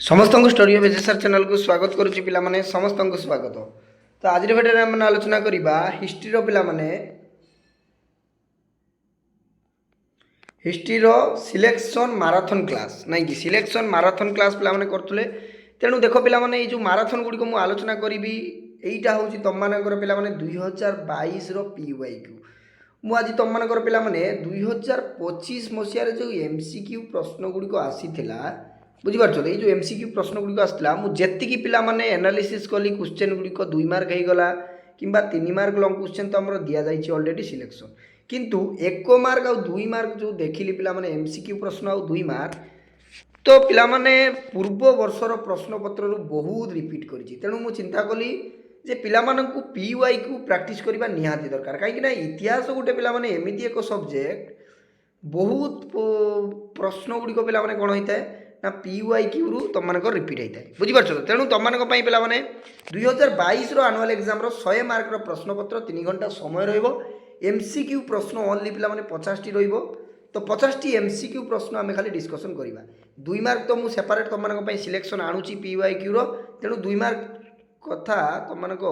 समस्त को study of HSR channel को स्वागत करुच्ची पिलामाने समस्त को स्वागत। तो आज भिडियो आम आलोचना करवा हिस्ट्री पिलामाने हिस्ट्री सिलेक्शन माराथन क्लास नाई कि सिलेक्शन माराथन क्लास पिलामाने करथुले। तेणु देख पिलामाने ये जो माराथन गुड़ी को आलोचना करी यहीटा हूँ तुम मानकर पिलामाने 2022 पीवाई क्यू मु आज तुम मानकर पिलामाने 2025 मसीह जो एमसीक्यू प्रश्न गुड़िक आसीथिला बुझीपार ये जो एमसीक्यू प्रश्न गुड़िक आसला मुझे पिला माने एनालिसिस कली क्वेश्चन गुड़िक 2 मार्क होगला कि 3 मार्क लंग क्वेश्चन तो आम दि जाए अलरेडी सिलेक्शन किंतु 1 मार्क आ 2 मार्क जो देखिली पिला माने एमसीक्यू प्रश्न आ 2 मार्क तो पिला माने पूर्व वर्षर प्रश्न पत्र बहुत रिपीट करी तेणु मु चिंता कली जे पिला मानकु पीवाई क्यू प्रैक्टिस करबा निहाती दरकार कहीं इतिहास गोटे पिला माने एमिति एक सब्जेक्ट बहुत प्रश्न गुड़िक पिला माने कौन होता है ना पीवाई क्यू रु तुम मानक रिपीट होता है बुझीपार। तेणु तुम मानक पिला माने 2022 आनुआल एग्जाम 100 मार्क प्रश्न पत्र 3 घंटा समय रहिबो एमसीक्यू प्रश्न ओनली पिला माने 50 टी रहिबो तो 50 टी एमसीक्यू प्रश्न आम खाली डिस्कसन करवा 2 मार्क तो मुझे सेपरेट तुम मानक सिलेक्शन आणुची पीवाई क्यू रो तेणु 2 मार्क कथा तुम मानक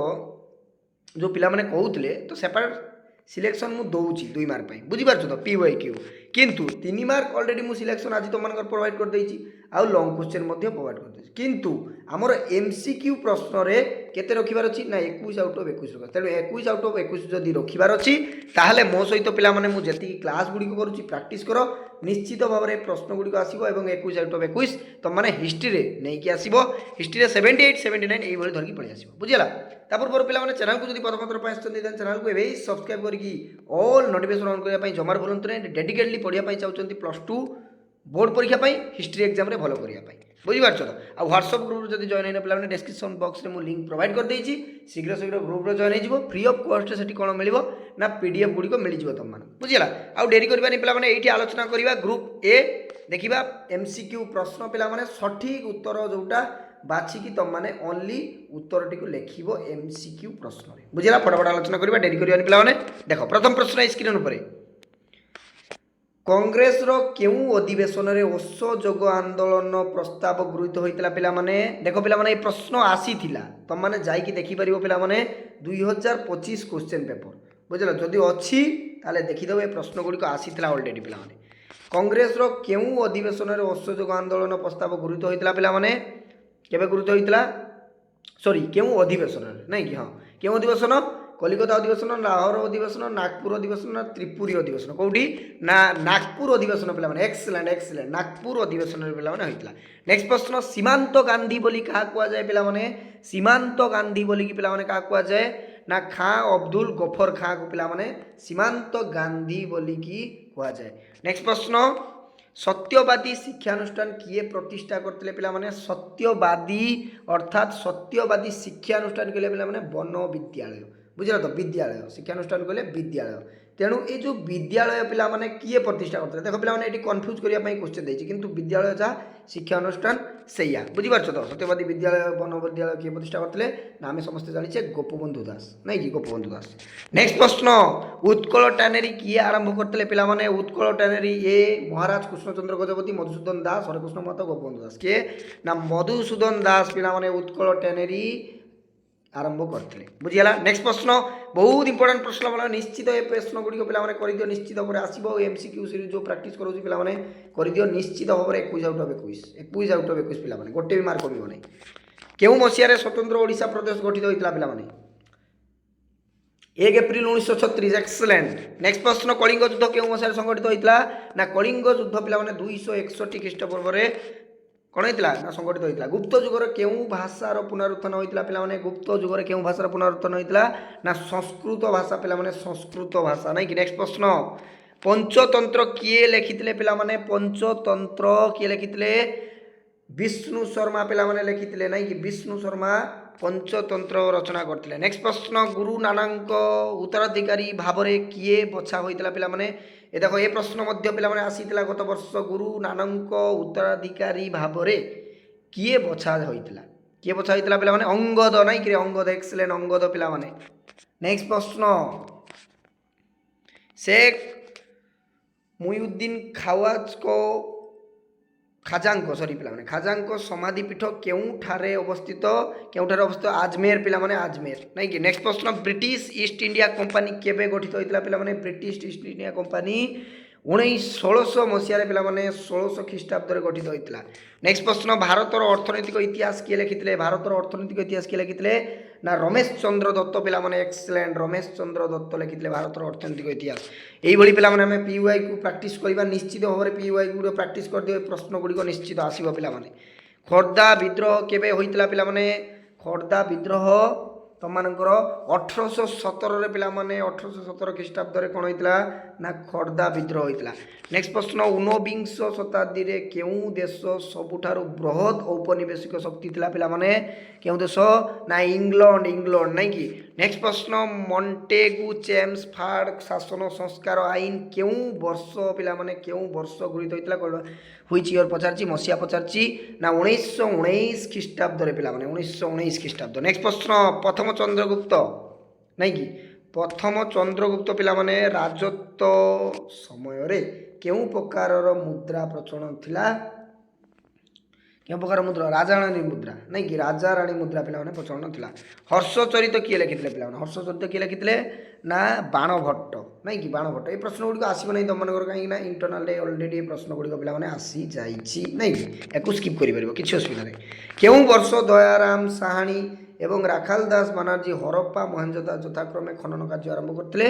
जो पिला माने कहूले तो सेपरेट सिलेक्शन मु दौची 2 मार्क बुझीपार तो पीवाई क्यू किंतु 3 मार्क ऑलरेडी मु सिलेक्शन आज तुम मानक प्रोवाइड कर देइची आउ लॉन्ग क्वेश्चन मध्य प्रोवाइड कर देइची किंतु आमर एमसीक्यू प्रश्न रे केते रखिबार अछि ना 21 आउट ऑफ 21 रखा तेणु 21 आउट ऑफ 21 जदि रखिबार अछि ताहाले मो सहित पिला माने मु जति क्लास गुडी करूची प्रैक्टिस करो निश्चित भाव में प्रश्न गुडी आसीबो एवं 21 आउट ऑफ 21 तुम माने हिस्ट्री रे नै कि आसीबो हिस्ट्री रे 78 79 एई भली धरकी पळि आसीबो बुझिला। तापर पिला माने चैनल को जदि पदपत्र पाइ आछथि देन चैनल को एबे सब्सक्राइब करकी ऑल नोटिफिकेशन ऑन करिया पई जमार भूलंतु नै डेडिकेटली पढिया पई चाहउचंती +2 बोर्ड परीक्षा पई हिस्ट्री एग्जाम रे भलो करिया पई बुझीपार तो आ व्हाट्सएप ग्रुप जदि जॉइन होइना पिला माने डिस्क्रिप्शन बॉक्स रे मु लिंक प्रोवाइड कर देइची शीघ्र शीघ्र ग्रुप रे जॉइन होइजिवो फ्री ऑफ कॉस्ट सेठी कोन मिलिवो ना पीडीएफ गुडी को मिलिजिवो तुम माने बुझिला। आ डेरी करबानी पिला माने एठी आलोचना करिवा ग्रुप ए देखिबा एमसीक्यू प्रश्न पिला माने सठिक उत्तर जोटा बाछिकी तुम माने ओनली उत्तर टी को लिखिबो एमसीक्यू प्रश्न रे बुझिला। फटाफट आलोचना करिवा डेरी करबानी पिला माने देखो प्रथम प्रश्न स्क्रीन ऊपर कांग्रेस रो केउ अधिवेशन रे असहयोग आंदोलन प्रस्ताव गृहीत होइतला पिला माने देखो पिला माने ए प्रश्न आसी थिला तुम माने जाई कि देखि परिबो पिला माने 2025 क्वेश्चन पेपर बुझिला जदि अछि ताले देखि दबे प्रश्न गुडी को आसी थिला ऑलरेडी पिला माने कांग्रेस रो केउ अधिवेशन रे असहयोग आंदोलन प्रस्ताव गृहीत होइतला पिला माने केबे गृहीत होइतला सॉरी केउ अधिवेशन रे नै कि हां केउ अधिवेशन कलिकता अधिवेशन लाहौर अधिवेशन नागपुर अधिवेशन त्रिपुरी अधिवेशन कौटी ना नागपुर अधिवेशन पिला माने एक्सीलेंट एक्सीलेंट नागपुर अधिवेशन पिला माने होइतला। नेक्स्ट प्रश्न सीमांत गांधी बोली कहा कुआ जाए पिला माने सीमांत गांधी बोली कि पिला माने कहा कुआ जाए ना खां अब्दुल गफर खां को पिला माने सीमांत गांधी बोली कि कुआ जाए। नेक्स्ट प्रश्न सत्यवादी शिक्षानुष्ठान किए प्रतिष्ठा करते पिला माने सत्यवादी अर्थात सत्यवादी शिक्षानुष्ठान के पिला माने वन विद्यालय बुझल तो विद्यालय शिक्षानुष्ठान कहले विद्यालय तेणु ये जो विद्यालय पिला माने किए प्रतिष्ठा करते देखो पिला माने एटी कंफ्यूज करिया पई क्वेश्चन देछि किंतु विद्यालय जा शिक्षानुष्ठान सैया बुझिपार तो सत्यवादी विद्यालय वन विद्यालय किए प्रतिष्ठा करते ना आम समस्त जानिछे गोपबंधु दास नहीं कि गोपबंधु दास। नेक्स्ट प्रश्न उत्कल टैनेरी किए आरंभ करते पिला माने उत्कल टैनेरी ए महाराज कृष्णचंद्र गजपति मधुसूदन दास हरेकृष्ण महतो गोपबंधु दास किए ना मधुसूदन दास पिला माने उत्कल टैनेरी आरंभ करते बुझीगला। नेक्स्ट प्रश्न बहुत इंपोर्टेंट प्रश्न बोला निश्चित ये प्रश्न गुड़ी पिला माने कर दियो निश्चित भाव में आसो एमसीक्यू सीरीज जो प्रैक्टिस करोछु पिला माने कर दियो निश्चित भाव में 21 आउट ऑफ 21 आउट ऑफ 21 पिला माने गोटे भी मार्क कमिबो नै। केउ मसिया रे स्वतंत्र ओडिशा प्रदेश गठित होइतला पिला माने 1 एप्रिल 1936 एक्सीलेंट। नेक्स्ट प्रश्न कलिंग युद्ध केउ मसिया रे संगठित होइतला ना कलिंग युद्ध पिला माने 261 ख्रीष्टपूर्व रे कौन होता ना संगठित होता। गुप्त जुगर केउ भाषार पुनरुत्थान होता पिला माने गुप्त जुगर केउ भाषार पुनरुत्थान होता ना संस्कृत भाषा पिला माने संस्कृत भाषा नहीं कि। नेक्स्ट प्रश्न पंचतंत्र किए लिखिथिले पिला माने पंचतंत्र किए लिखिथिले विष्णु शर्मा पिला माने लिखिथिले नहीं कि विष्णु शर्मा पंचतंत्र रचना करथिले। नेक्स्ट प्रश्न गुरु नानक उत्तराधिकारी भाव में किए बछा होइतला पिला माने ए देखो ये प्रश्न मध्य पिला माने आसीतला गत वर्ष गुरु नानक उत्तराधिकारी भाव में किए बछा होइतला किए बछा होइतला पिला माने अंगद नहीं कि अंगद एक्सीलेंट अंगद पिला माने। नेक्स्ट प्रश्न शेख मुइउद्दीन ଖାଜାଙ୍କ ସରି ପିଲାମାନେ ଖାଜାଙ୍କ ସମାଧିପୀଠ କେଉଁଠାରେ ଅବସ୍ଥିତ ଆଜମେର ପିଲାମାନେ ଆଜମେର ନାଇଁ କି। ନେକ୍ସଟ ପ୍ରଶ୍ନ ବ୍ରିଟିଶ ଇଷ୍ଟ ଇଣ୍ଡିଆ କମ୍ପାନୀ କେବେ ଗଠିତ ହୋଇଥିଲା ପିଲାମାନେ ବ୍ରିଟିଶ ଇଷ୍ଟ ଇଣ୍ଡିଆ କମ୍ପାନୀ 1600 ମସିହାରେ ପିଲାମାନେ 1600 ଖ୍ରୀଷ୍ଟାବ୍ଦରେ ଗଠିତ ହୋଇଥିଲା। ନେକ୍ସଟ ପ୍ରଶ୍ନ ଭାରତର ଅର୍ଥନୈତିକ ଇତିହାସ କିଏ ଲେଖିଥିଲେ ଭାରତର ଅର୍ଥନୈତିକ ଇତିହାସ କିଏ ଲେଖିଥିଲେ ନା ରମେଶ ଚନ୍ଦ୍ର ଦତ୍ତ ପିଲାମାନେ ଏକ୍ସେଲେଣ୍ଟ ରମେଶ ଚନ୍ଦ୍ର ଦତ୍ତ ଲେଖିଥିଲେ ଭାରତର ଅର୍ଥନୈତିକ ଇତିହାସ। এইভাবে ପିଲାମାନେ ଆମେ PUI କୁ ପ୍ରାକ୍ଟିସ୍ କରିବା ନିଶ୍ଚିତ ଭାବରେ PUI ଗୁଡ଼ିକ ପ୍ରାକ୍ଟିସ୍ କରିଦେବେ ପ୍ରଶ୍ନ ଗୁଡ଼ିକ ନିଶ୍ଚିତ ଆସିବ ପିଲାମାନେ। ଖୋର୍ଦ୍ଧା ବିଦ୍ରୋହ କେବେ ହୋଇଥିଲା ପିଲାମାନେ ଖୋର୍ଦ୍ଧା ବିଦ୍ରୋହ ତମମାନଙ୍କର 1817ରେ ପିଲାମାନେ 1817 ଖ୍ରୀଷ୍ଟାବ୍ଦରେ କ'ଣ ହୋଇଥିଲା ନା ଖୋର୍ଦ୍ଧା ବିଦ୍ରୋହ ହୋଇଥିଲା। ନେକ୍ସଟ ପ୍ରଶ୍ନ ଊନବିଂଶ ଶତାବ୍ଦୀରେ କେଉଁ ଦେଶ ସବୁଠାରୁ ବୃହତ ଔପନିବେଶିକ ଶକ୍ତି ଥିଲା ପିଲାମାନେ କେଉଁ ଦେଶ ନା ଇଂଲଣ୍ଡ ନାଇଁ କି। ନେକ୍ସଟ ପ୍ରଶ୍ନ ମଣ୍ଟେଗୁ ଚେମ୍ସଫୋର୍ଡ ଶାସନ ସଂସ୍କାର ଆଇନ କେଉଁ ବର୍ଷ ପିଲାମାନେ କେଉଁ ବର୍ଷ ଗୃହୀତ ହୋଇଥିଲା ହୁଇଚ୍ ଇୟର ପଚାରିଛି ମସିହା ପଚାରିଛି ନା 1919 ଖ୍ରୀଷ୍ଟାବ୍ଦରେ ପିଲାମାନେ 1919 ଖ୍ରୀଷ୍ଟାବ୍ଦ। ନେକ୍ସଟ ପ୍ରଶ୍ନ ପ୍ରଥମ ଚନ୍ଦ୍ରଗୁପ୍ତ ନାଇଁ କି ପ୍ରଥମ ଚନ୍ଦ୍ରଗୁପ୍ତ ପିଲାମାନେ ରାଜତ୍ୱ ସମୟରେ କେଉଁ ପ୍ରକାରର ମୁଦ୍ରା ପ୍ରଚଳନ ଥିଲା କେଉଁ ପ୍ରକାର ମୁଦ୍ରା ରାଜାରାଣୀ ମୁଦ୍ରା ନାଇଁ କି ରାଜାରାଣୀ ମୁଦ୍ରା ପିଲାମାନେ ପ୍ରଚଳନ ଥିଲା। ହର୍ଷଚରିତ କିଏ ଲେଖିଥିଲେ ପିଲାମାନେ ହର୍ଷଚରିତ କିଏ ଲେଖିଥିଲେ ନା ବାଣଭଟ୍ଟ ନାଇଁ କି ବାଣଭଟ୍ଟ। এই ପ୍ରଶ୍ନ ଗୁଡ଼ିକ ଆସିବ ନାହିଁ ତୁମମାନଙ୍କର କାହିଁକି ନା ଇଣ୍ଟରନାଲରେ ଅଲରେଡ଼ି ଏ ପ୍ରଶ୍ନ ଗୁଡ଼ିକ ପିଲାମାନେ ଆସିଯାଇଛି ନାଇଁ କି ୟାକୁ ସ୍କିପ୍ କରିପାରିବ କିଛି ଅସୁବିଧା ନାହିଁ। କେଉଁ ବର୍ଷ ଦୟାରାମ ସାହାଣୀ ଏବଂ ରାଖାଲ ଦାସ ବାନାର୍ଜୀ ହରପ୍ପା ମହେଞ୍ଜୋଦାରୋ ଯଥାକ୍ରମେ ଖନନ କାର୍ଯ୍ୟ ଆରମ୍ଭ କରିଥିଲେ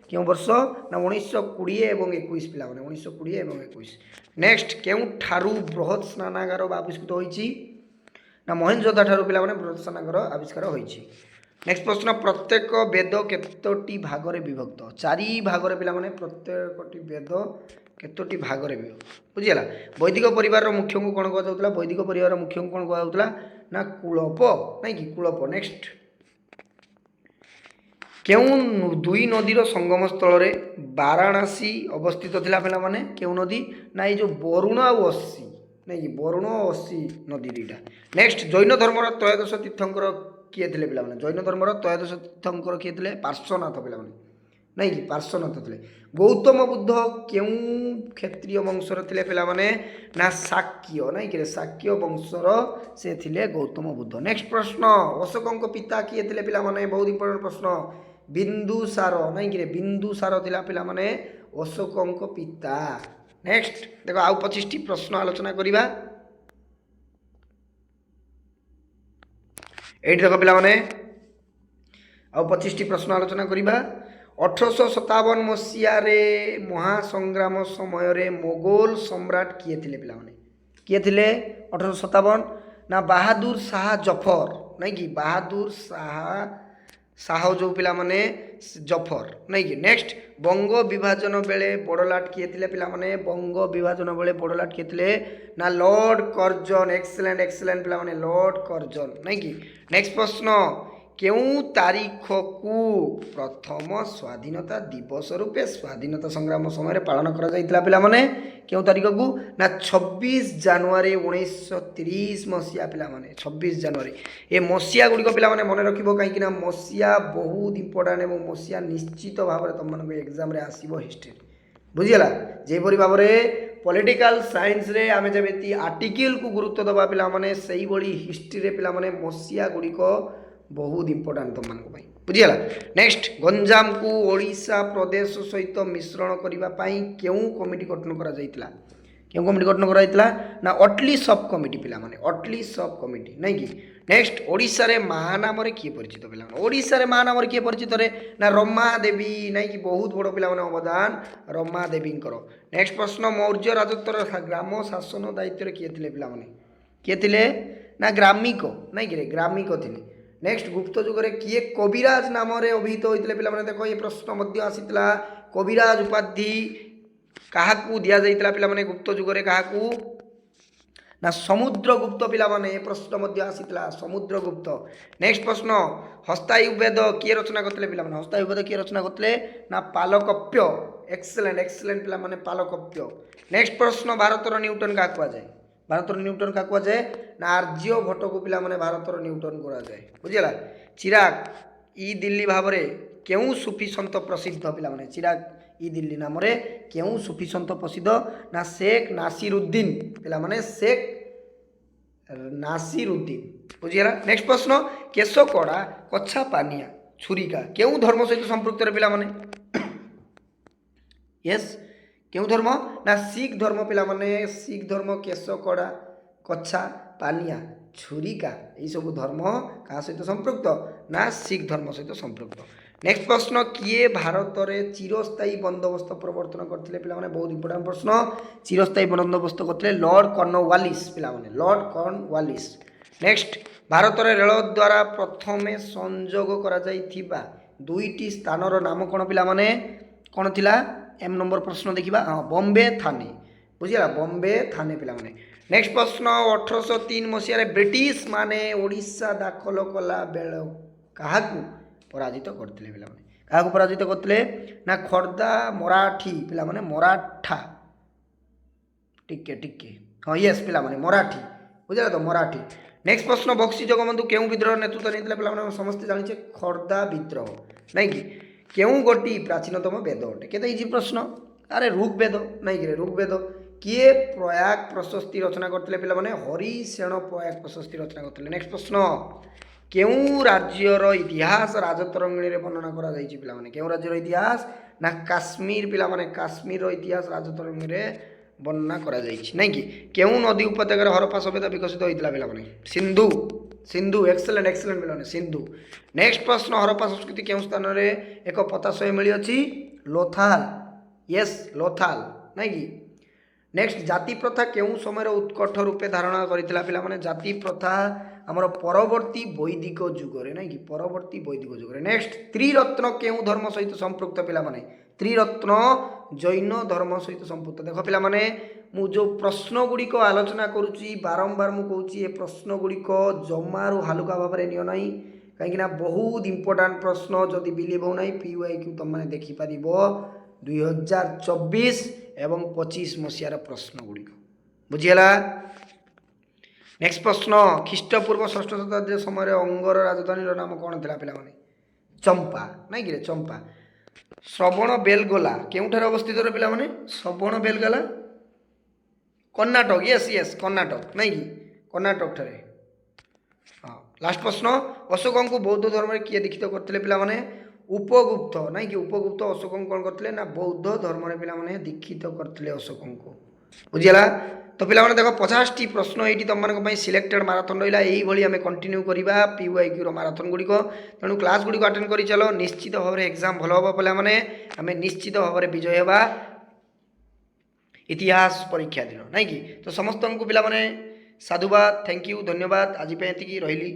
କେଉଁ ବର୍ଷ ନା 1920 ଏବଂ 21 ପିଲାମାନେ 1920 ଏବଂ 21। ନେକ୍ସଟ କେଉଁଠାରୁ ବୃହତ ସ୍ନାନାଗାର ଆବିଷ୍କୃତ ହୋଇଛି ନା ମହେଞ୍ଜୋଦାରୋ ଠାରୁ ପିଲାମାନେ ବୃହତ ସ୍ନାନାଗାର ଆବିଷ୍କାର ହୋଇଛି। ନେକ୍ସଟ ପ୍ରଶ୍ନ ପ୍ରତ୍ୟେକ ବେଦ କେତୋଟି ଭାଗରେ ବିଭକ୍ତ 4 ଭାଗରେ ପିଲାମାନେ ପ୍ରତ୍ୟେକଟି ବେଦ କେତୋଟି ଭାଗରେ ବିଭକ୍ତ ବୁଝିଗଲା। ବୈଦିକ ପରିବାରର ମୁଖ୍ୟଙ୍କୁ କ'ଣ କୁହାଯାଉଥିଲା ବୈଦିକ ପରିବାରର ମୁଖ୍ୟଙ୍କୁ କ'ଣ କୁହାଯାଉଥିଲା ନା କୁଳପ ନାଇଁ କି କୁଳପ। ନେକ୍ସଟ କେଉଁ ଦୁଇ ନଦୀର ସଙ୍ଗମ ସ୍ଥଳରେ ବାରାଣାସୀ ଅବସ୍ଥିତ ଥିଲା ପିଲାମାନେ କେଉଁ ନଦୀ ନା ଏଇ ଯେଉଁ ବରୁଣ ଆଉ ଅସି ନାଇଁ କି ବରୁଣ ଓ ଅସି ନଦୀ ଦୁଇଟା। ନେକ୍ସଟ ଜୈନ ଧର୍ମର ତ୍ରୟୋଦଶ ତୀର୍ଥଙ୍କର କିଏ ଥିଲେ ପିଲାମାନେ ଜୈନ ଧର୍ମର ତ୍ରୟୋଦଶ ତୀର୍ଥଙ୍କର କିଏ ଥିଲେ ପାର୍ଶ୍ୱନାଥ ପିଲାମାନେ ନାଇଁ କି ପାର୍ଶ୍ୱନାଥ ଥିଲେ। ଗୌତମ ବୁଦ୍ଧ କେଉଁ କ୍ଷତ୍ରିୟ ବଂଶର ଥିଲେ ପିଲାମାନେ ନା ଶାକ୍ୟ ନାଇଁ କି ଶାକ୍ୟ ବଂଶର ସେ ଥିଲେ ଗୌତମ ବୁଦ୍ଧ। ନେକ୍ସଟ ପ୍ରଶ୍ନ ଅଶୋକଙ୍କ ପିତା କିଏ ଥିଲେ ପିଲାମାନେ ବହୁତ ଇମ୍ପୋର୍ଟାଣ୍ଟ ପ୍ରଶ୍ନ ବିନ୍ଦୁସାର ନାଇଁ କି ବିନ୍ଦୁସାର ଥିଲା ପିଲାମାନେ ଅଶୋକଙ୍କ ପିତା। ନେକ୍ସଟ ଦେଖ ଆଉ 25ଟି ପ୍ରଶ୍ନ ଆଲୋଚନା କରିବା এইটি দেখ পিলাମାନେ ଆଉ 25ଟି ପ୍ରଶ୍ନ ଆଲୋଚନା କରିବା। 1857 ମସିହାରେ ମହାସଂଗ୍ରାମ ସମୟରେ ମୋଗଲ ସମ୍ରାଟ କିଏ ଥିଲେ ପିଲାମାନେ କିଏ ଥିଲେ 1857 ନା ବାହାଦୁର ଶାହ ଜଫର ନାଇଁ କି ବାହାଦୁର ଶାହ ଯେଉଁ ପିଲାମାନେ ଜଫର ନାଇଁ କି। ନେକ୍ସଟ ବଙ୍ଗ ବିଭାଜନ ବେଳେ ବଡ଼ଲାଟ କିଏ ଥିଲେ ପିଲାମାନେ ବଙ୍ଗ ବିଭାଜନ ବେଳେ ବଡ଼ଲାଟ କିଏ ଥିଲେ ନା ଲର୍ଡ କର୍ଜନ ଏକ୍ସେଲେଣ୍ଟ ପିଲାମାନେ ଲର୍ଡ କର୍ଜନ ନାଇଁ କି। ନେକ୍ସଟ ପ୍ରଶ୍ନ କେଉଁ ତାରିଖକୁ ପ୍ରଥମ ସ୍ୱାଧୀନତା ଦିବସ ରୂପେ ସ୍ୱାଧୀନତା ସଂଗ୍ରାମ ସମୟରେ ପାଳନ କରାଯାଇଥିଲା ପିଲାମାନେ କେଉଁ ତାରିଖକୁ ନା 26 ଜାନୁଆରୀ 1930 ମସିହା ପିଲାମାନେ 26 ଜାନୁଆରୀ। ଏ ମସିହା ଗୁଡ଼ିକ ପିଲାମାନେ ମନେ ରଖିବ କାହିଁକି ନା ମସିହା ବହୁତ ଇମ୍ପୋର୍ଟାଣ୍ଟ ଏବଂ ମସିହା ନିଶ୍ଚିତ ଭାବରେ ତୁମମାନଙ୍କ ଏକ୍ଜାମରେ ଆସିବ ହିଷ୍ଟ୍ରି ବୁଝିଗଲା। ଯେପରି ଭାବରେ ପଲିଟିକାଲ ସାଇନ୍ସରେ ଆମେ ଯେମିତି ଆର୍ଟିକିଲକୁ ଗୁରୁତ୍ୱ ଦେବା ପିଲାମାନେ ସେଇଭଳି ହିଷ୍ଟ୍ରିରେ ପିଲାମାନେ ମସିହା ଗୁଡ଼ିକ ବହୁତ ଇମ୍ପୋର୍ଟାଣ୍ଟ ତୁମମାନଙ୍କ ପାଇଁ ବୁଝିଗଲା। ନେକ୍ସଟ ଗଞ୍ଜାମକୁ ଓଡ଼ିଶା ପ୍ରଦେଶ ସହିତ ମିଶ୍ରଣ କରିବା ପାଇଁ କେଉଁ କମିଟି ଗଠନ କରାଯାଇଥିଲା କେଉଁ କମିଟି ଗଠନ କରାଯାଇଥିଲା ନା ଅଟଲି ସବ୍ କମିଟି ପିଲାମାନେ ଅଟଲି ସବ୍ କମିଟି ନାଇଁ କି। ନେକ୍ସଟ ଓଡ଼ିଶାରେ ମହାନାମରେ କିଏ ପରିଚିତ ପିଲାମାନେ ଓଡ଼ିଶାରେ ମହାନାମରେ କିଏ ପରିଚିତରେ ନା ରମା ଦେବୀ ନାଇଁ କି ବହୁତ ବଡ଼ ପିଲାମାନେ ଅବଦାନ ରମା ଦେବୀଙ୍କର। ନେକ୍ସଟ ପ୍ରଶ୍ନ ମୌର୍ଯ୍ୟ ରାଜତ୍ୱର ଗ୍ରାମ ଶାସନ ଦାୟିତ୍ୱରେ କିଏ ଥିଲେ ପିଲାମାନେ କିଏ ଥିଲେ ନା ଗ୍ରାମିକ ନାଇଁ କି ଗ୍ରାମିକ ଥିଲେ। ନେକ୍ସଟ ଗୁପ୍ତ ଯୁଗରେ କିଏ କବିରାଜ ନାମରେ ଅଭିହିତ ହୋଇଥିଲେ ପିଲାମାନେ ଦେଖ ଏ ପ୍ରଶ୍ନ ମଧ୍ୟ ଆସିଥିଲା କବିରାଜ ଉପାଧି କାହାକୁ ଦିଆଯାଇଥିଲା ପିଲାମାନେ ଗୁପ୍ତ ଯୁଗରେ କାହାକୁ ନା ସମୁଦ୍ରଗୁପ୍ତ ପିଲାମାନେ ଏ ପ୍ରଶ୍ନ ମଧ୍ୟ ଆସିଥିଲା ସମୁଦ୍ରଗୁପ୍ତ। ନେକ୍ସଟ ପ୍ରଶ୍ନ ହସ୍ତାୟୁବେଦ କିଏ ରଚନା କରିଥିଲେ ପିଲାମାନେ ହସ୍ତାୟୁବେଦ କିଏ ରଚନା କରିଥିଲେ ନା ପାଲକପ୍ୟ ଏକ୍ସେଲେଣ୍ଟ ପିଲାମାନେ ପାଲକପ୍ୟ। ନେକ୍ସଟ ପ୍ରଶ୍ନ ଭାରତର ନ୍ୟୁଟନ କାହାକୁ କୁହାଯାଏ ଭାରତର ନ୍ୟୁଟନ କାହାକୁ କୁହାଯାଏ ନା ଆର୍ଯ୍ୟଭଟ୍ଟକୁ ପିଲାମାନେ ଭାରତର ନ୍ୟୁଟନ କୁହାଯାଏ ବୁଝିଗଲା। ଚିରାଗ ଇ ଦିଲ୍ଲୀ ଭାବରେ କେଉଁ ସୁଫି ସନ୍ଥ ପ୍ରସିଦ୍ଧ ପିଲାମାନେ ଚିରାଗ ଇ ଦିଲ୍ଲୀ ନାମରେ କେଉଁ ସୁଫି ସନ୍ଥ ପ୍ରସିଦ୍ଧ ନା ଶେଖ୍ ନାସିରୁଦ୍ଦିନ ପିଲାମାନେ ଶେଖ୍ ନାସିରୁଦ୍ଦିନ ବୁଝିଗଲା। ନେକ୍ସଟ ପ୍ରଶ୍ନ କେଶକଡ଼ା କଛା ପାନିଆ ଛୁରିକା କେଉଁ ଧର୍ମ ସହିତ ସମ୍ପୃକ୍ତ ପିଲାମାନେ ୟେସ୍ କେଉଁ ଧର୍ମ ନା ଶିଖ ଧର୍ମ ପିଲାମାନେ ଶିଖ ଧର୍ମ କେଶକଡ଼ା କଛା ପାନିଆ ଛୁରିକା ଏଇସବୁ ଧର୍ମ କାହା ସହିତ ସମ୍ପୃକ୍ତ ନା ଶିଖ ଧର୍ମ ସହିତ ସମ୍ପୃକ୍ତ। ନେକ୍ସଟ ପ୍ରଶ୍ନ କିଏ ଭାରତରେ ଚିରସ୍ଥାୟୀ ବନ୍ଦୋବସ୍ତ ପ୍ରବର୍ତ୍ତନ କରିଥିଲେ ପିଲାମାନେ ବହୁତ ଇମ୍ପୋର୍ଟାଣ୍ଟ ପ୍ରଶ୍ନ ଚିରସ୍ଥାୟୀ ବନ୍ଦୋବସ୍ତ କରିଥିଲେ ଲର୍ଡ କର୍ଣ୍ଣୱାଲିସ୍ ପିଲାମାନେ ଲର୍ଡ କର୍ଣ୍ଣୱାଲିସ୍। ନେକ୍ସଟ ଭାରତରେ ରେଳ ଦ୍ୱାରା ପ୍ରଥମେ ସଂଯୋଗ କରାଯାଇଥିବା ଦୁଇଟି ସ୍ଥାନର ନାମ କ'ଣ ପିଲାମାନେ କ'ଣ ଥିଲା ଏମ୍ ନମ୍ବର ପ୍ରଶ୍ନ ଦେଖିବା ହଁ ବମ୍ବେ ଥାନେ ବୁଝିଗଲା ବମ୍ବେ ଥାନେ ପିଲାମାନେ। ନେକ୍ସଟ ପ୍ରଶ୍ନ 1803 ମସିହାରେ ବ୍ରିଟିଶ ମାନେ ଓଡ଼ିଶା ଦାଖଲ କଲା ବେଳ କାହାକୁ ପରାଜିତ କରିଥିଲେ ପିଲାମାନେ କାହାକୁ ପରାଜିତ କରିଥିଲେ ନା ଖୋର୍ଦ୍ଧା ମରାଠୀ ପିଲାମାନେ ମରାଠା ଟିକେ ହଁ ୟେସ୍ ପିଲାମାନେ ମରାଠୀ ବୁଝିଲା ତ ମରାଠୀ। ନେକ୍ସଟ ପ୍ରଶ୍ନ ବକ୍ସି ଜଗବନ୍ଧୁ କେଉଁ ବିଦ୍ରୋହ ନେତୃତ୍ୱ ନେଇଥିଲେ ପିଲାମାନେ ସମସ୍ତେ ଜାଣିଛେ ଖୋର୍ଦ୍ଧା ବିଦ୍ରୋହ ନାଇଁ କି କେଉଁ ଗୋଟି ପ୍ରାଚୀନତମ ବେଦ ଅଟେ କେତେ ଇଜି ପ୍ରଶ୍ନ ଆରେ ଋଗ୍ବେଦ ନାଇଁ କି ଋଗ୍ବେଦ। କିଏ ପ୍ରୟାଗ ପ୍ରଶସ୍ତି ରଚନା କରିଥିଲେ ପିଲାମାନେ ହରିଶେଣ ପ୍ରୟାଗ ପ୍ରଶସ୍ତି ରଚନା କରିଥିଲେ। ନେକ୍ସଟ ପ୍ରଶ୍ନ କେଉଁ ରାଜ୍ୟର ଇତିହାସ ରାଜତରଙ୍ଗିଣୀରେ ବର୍ଣ୍ଣନା କରାଯାଇଛି ପିଲାମାନେ କେଉଁ ରାଜ୍ୟର ଇତିହାସ ନା କାଶ୍ମୀର ପିଲାମାନେ କାଶ୍ମୀରର ଇତିହାସ ରାଜତରଙ୍ଗିଣୀରେ ବର୍ଣ୍ଣନା କରାଯାଇଛି ନାଇଁ କି କେଉଁ ନଦୀ ଉପତ୍ୟକାରେ ହରପ୍ପା ସଭ୍ୟତା ବିକଶିତ ହୋଇଥିଲା ପିଲାମାନେ ସିନ୍ଧୁ ସିନ୍ଧୁ ଏକ୍ସେଲେଣ୍ଟ ପିଲାମାନେ ସିନ୍ଧୁ। ନେକ୍ସଟ ପ୍ରଶ୍ନ ହରପ୍ପା ସଂସ୍କୃତି କେଉଁ ସ୍ଥାନରେ ଏକ ପତାଶୟ ମିଳି ଅଛି ଲୋଥାଲ ୟେସ୍ ଲୋଥାଲ ନାଇଁ କି। ନେକ୍ସଟ ଜାତି ପ୍ରଥା କେଉଁ ସମୟରେ ଉତ୍କଟ ରୂପେ ଧାରଣା କରିଥିଲା ପିଲାମାନେ ଜାତି ପ୍ରଥା ଆମର ପରବର୍ତ୍ତୀ ବୈଦିକ ଯୁଗରେ ନାଇଁ କି ପରବର୍ତ୍ତୀ ବୈଦିକ ଯୁଗରେ। ନେକ୍ସଟ ତ୍ରିରତ୍ନ କେଉଁ ଧର୍ମ ସହିତ ସମ୍ପୃକ୍ତ ପିଲାମାନେ ତ୍ରିରତ୍ନ ଜୈନ ଧର୍ମ ସହିତ ସମ୍ପୃକ୍ତ। ଦେଖ ପିଲାମାନେ ମୁଁ ଯେଉଁ ପ୍ରଶ୍ନ ଗୁଡ଼ିକ ଆଲୋଚନା କରୁଛି ବାରମ୍ବାର ମୁଁ କହୁଛି ଏ ପ୍ରଶ୍ନ ଗୁଡ଼ିକ ଜମାରୁ ହାଲୁକା ଭାବରେ ନିଅ ନାହିଁ କାହିଁକିନା ବହୁତ ଇମ୍ପୋର୍ଟାଣ୍ଟ ପ୍ରଶ୍ନ ଯଦି ବିଲିଭ୍ ହେଉନାହିଁ PYQ ତୁମମାନେ ଦେଖିପାରିବ 2024 ଏବଂ 25 ମସିହାର ପ୍ରଶ୍ନ ଗୁଡ଼ିକ ବୁଝିହେଲା। ନେକ୍ସଟ ପ୍ରଶ୍ନ ଖ୍ରୀଷ୍ଟପୂର୍ବ 6ଠ ଶତାବ୍ଦୀ ସମୟରେ ଅଙ୍ଗର ରାଜଧାନୀର ନାମ କ'ଣ ଥିଲା ପିଲାମାନେ ଚମ୍ପା ନାଇଁ କି ଚମ୍ପା। ଶ୍ରବଣ ବେଲଗୋଲା କେଉଁଠାରେ ଅବସ୍ଥିତ ପିଲାମାନେ ଶ୍ରବଣ ବେଲଗୋଲା କର୍ଣ୍ଣାଟକ ୟେସ୍ କର୍ଣ୍ଣାଟକ ନାଇଁ କି କର୍ଣ୍ଣାଟକ ଠାରେ। ହଁ ଲାଷ୍ଟ ପ୍ରଶ୍ନ ଅଶୋକଙ୍କୁ ବୌଦ୍ଧ ଧର୍ମରେ କିଏ ଦୀକ୍ଷିତ କରିଥିଲେ ପିଲାମାନେ ଉପଗୁପ୍ତ ନାଇଁ କି ଉପଗୁପ୍ତ ଅଶୋକଙ୍କୁ କ'ଣ କରିଥିଲେ ନା ବୌଦ୍ଧ ଧର୍ମରେ ପିଲାମାନେ ଦୀକ୍ଷିତ କରିଥିଲେ ଅଶୋକଙ୍କୁ ବୁଝିଗଲା। ତ ପିଲାମାନେ ଦେଖ 50ଟି ପ୍ରଶ୍ନ ଏଇଠି ତୁମମାନଙ୍କ ପାଇଁ ସିଲେକ୍ଟେଡ୍ ମାରାଥନ୍ ରହିଲା ଏଇଭଳି ଆମେ କଣ୍ଟିନ୍ୟୁ କରିବା PYQର ମାରାଥନ୍ ଗୁଡ଼ିକ ତେଣୁ କ୍ଲାସ୍ ଗୁଡ଼ିକ ଆଟେଣ୍ଡ କରି ଚାଲ ନିଶ୍ଚିତ ଭାବରେ ଏକ୍ଜାମ୍ ଭଲ ହେବ ପିଲାମାନେ ଆମେ ନିଶ୍ଚିତ ଭାବରେ ବିଜୟ ହେବା ଇତିହାସ ପରୀକ୍ଷା ଦିନ ନାଇଁ କି। ତ ସମସ୍ତଙ୍କୁ ପିଲାମାନେ ସାଧୁବାଦ ଥ୍ୟାଙ୍କ ୟୁ ଧନ୍ୟବାଦ ଆଜି ପାଇଁ ଏତିକି ରହିଲି।